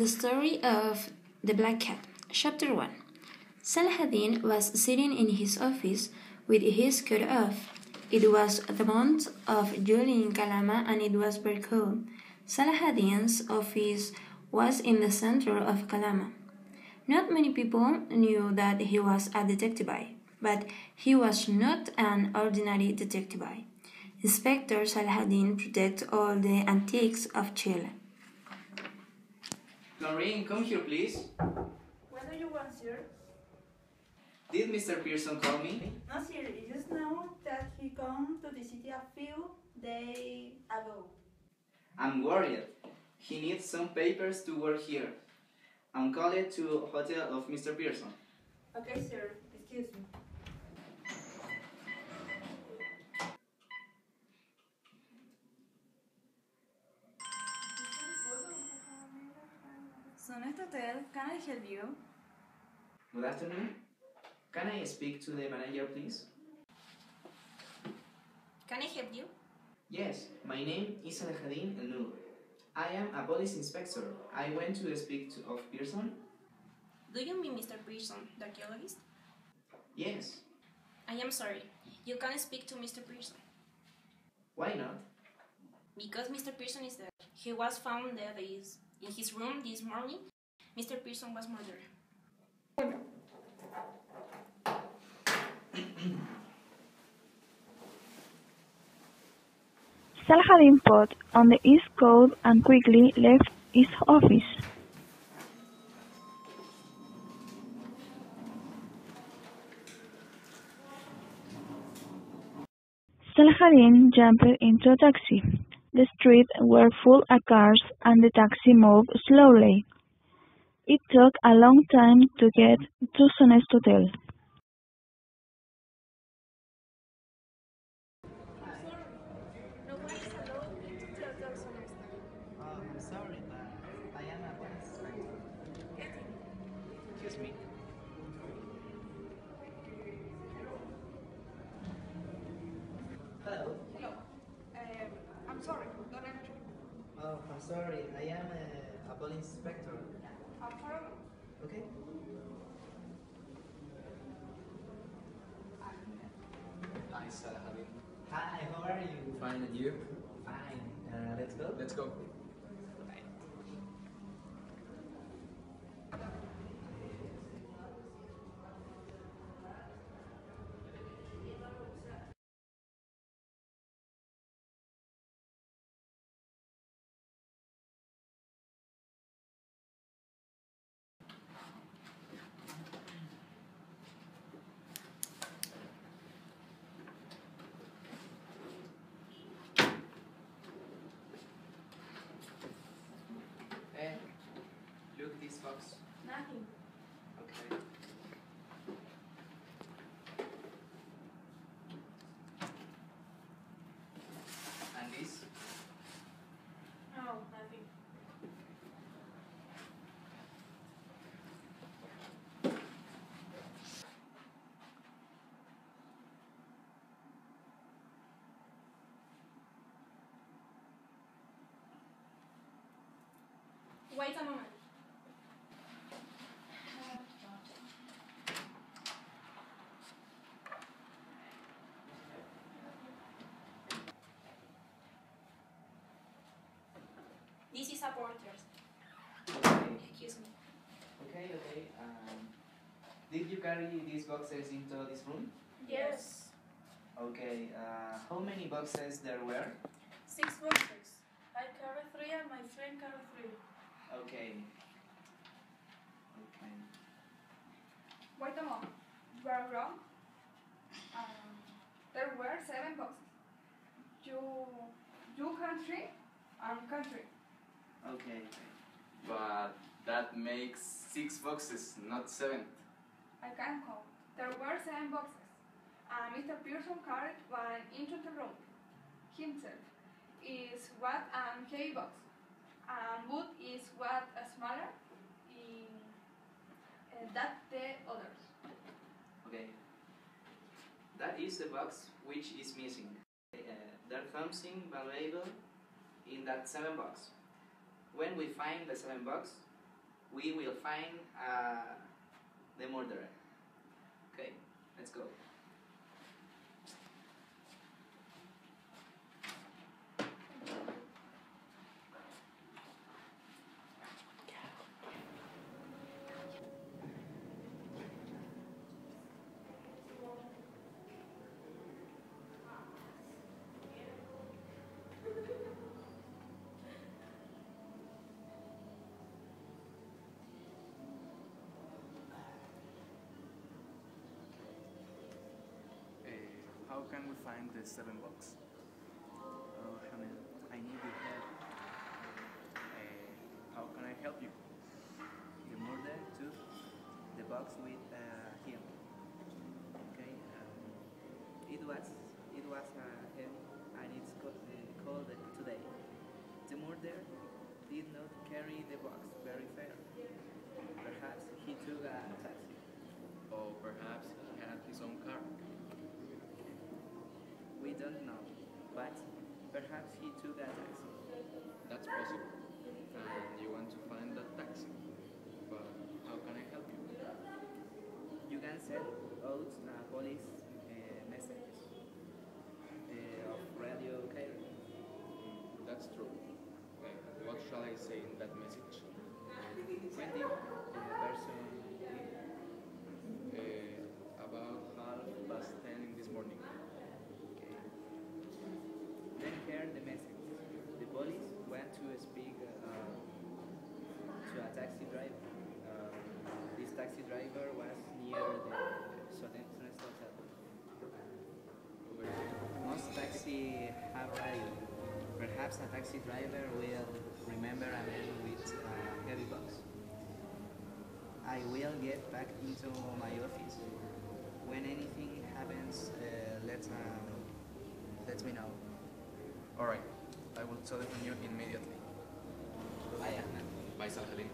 story of the Black Cat. Chapter 1. Saladin was sitting in his office with his coat off. It was the month of July in Calama and it was very cold. Saladin's office was in the center of Calama. Not many people knew that he was a detective, but he was not an ordinary detective. Inspector Saladin protects all the antiques of Chile. Lorraine, come here, please. What do you want, sir? Did Mr. Pearson call me? No, sir. I just know that he came to the city a few days ago. I'm worried. He needs some papers to work here. I'm calling to hotel of Mr. Pearson. Okay, sir. Excuse me. Sonesta Hotel, can I help you? Good afternoon. Can I speak to the manager, please? Can I help you? Yes, my name is Saladin El Nur. I am a police inspector. I went to speak of Pearson. Do you mean Mr. Pearson, the archaeologist? Yes. I am sorry. You can't speak to Mr. Pearson. Why not? Because Mr. Pearson is dead. He was found dead in his room this morning. Mr. Pearson was murdered. Saladin put on the East Coast and quickly left his office. Saladin jumped into a taxi. The streets were full of cars and the taxi moved slowly. It took a long time to get to Sonesta Hotel. I'm sorry, but I am a police inspector. Excuse me. Hello. Hello. I'm sorry, don't enter. Oh, I'm sorry. I am a police inspector. I'm sorry. Okay. Hi, Saladin. Hi, how are you? Fine, and you? Fine. Let's go. Let's go. Hey, look this box. Nothing. Okay. And this? No, nothing. Wait a moment. This is a portrait. Okay. Excuse me. Okay. Did you carry these boxes into this room? Yes. Okay. How many boxes there were? 6 boxes. I carry 3 and my friend carry 3. Okay. Okay. Wait a moment. You are wrong. There were 7 boxes. You country and country. Okay. But that makes 6 boxes, not 7. I can count. There were 7 boxes. Mr. Pearson carried one into the room. Himself is what heavy box. Wood is what smaller. That the others. Okay. That is the box which is missing. There's something valuable in that 7 box. When we find the 7 box, we will find the murderer. Okay, let's go. How can we find the $7? Oh, Hamel, I need your help. How can I help you? The murderer took the box with him. Okay, it was him, and it's called today. The murderer did not carry the box very fair. Perhaps he took a taxi. Or perhaps he had his own car. We don't know, but perhaps he took a taxi. That's possible. And you want to find that taxi. But how can I help you? You can send out police messages of Radio Cairo. That's true. What shall I say in that message? When did the person About 10:30 in this morning. then heard the message? The police went to speak to a taxi driver. This taxi driver was near the Sonesta hotel. Most taxis have radio. Perhaps a taxi driver will remember a man with a heavy box. I will get back into my office. When anything happens, let me know. Alright, I will telephone you immediately. Bye, Ahmed. Bye, Salahadin.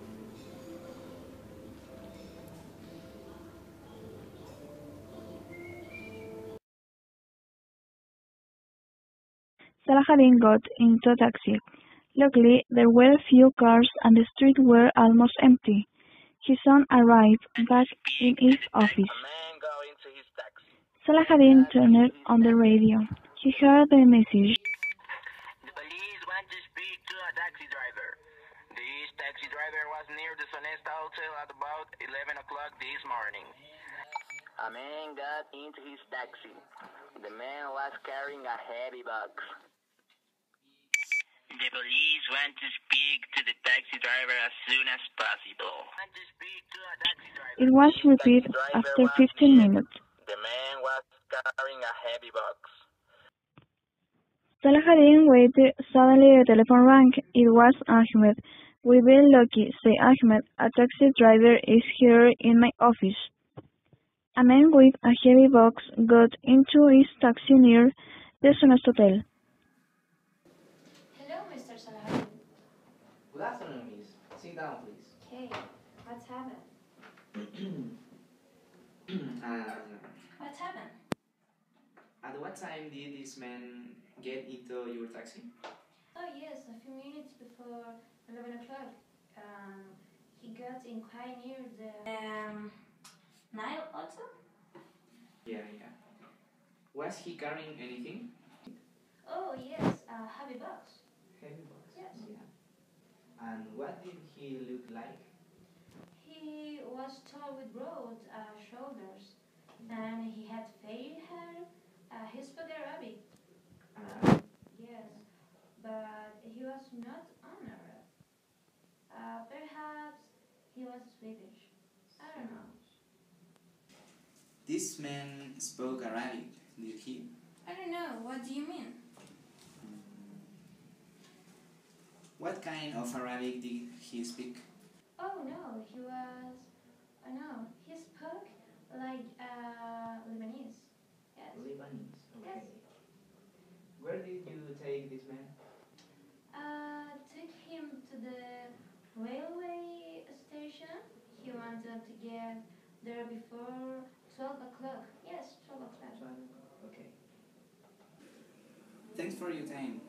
Salahadin got into a taxi. Luckily, there were few cars and the streets were almost empty. His son arrived back in his office. Salahadin turned on the radio. He heard the message. The police want to speak to a taxi driver. This taxi driver was near the Sonesta Hotel at about 11 o'clock this morning. A man got into his taxi. The man was carrying a heavy box. The police want to speak to the taxi driver as soon as possible. It was repeated after 15 minutes. The man was carrying a heavy box. Salahadin waited. Suddenly the telephone rang. It was Ahmed. "We've been lucky," said Ahmed. "A taxi driver is here in my office." A man with a heavy box got into his taxi near the Sonesta Hotel. Hello, Mr. Salahadin. Good afternoon, miss. Sit down, please. Okay, what's happened? What's happened? At what time did this man get into your taxi? Oh yes, a few minutes before 11 o'clock. He got in quite near the Nile Hotel. Yeah. Was he carrying anything? Oh yes, a heavy box. Heavy box. Yes. Yeah. And what did he look like? He was tall with broad shoulders, and he had fair hair. He spoke Arabic. Yes, but he was not an Arab. Perhaps he was Swedish. I don't know. This man spoke Arabic, did he? I don't know. What do you mean? What kind of Arabic did he speak? Oh no, he was. No, he spoke like Lebanese. Yes. Lebanese. Okay. Yes. Where did you take this man? Took him to the railway station. He wanted to get there before 12 o'clock. Yes, 12 o'clock. Okay. Thanks for your time.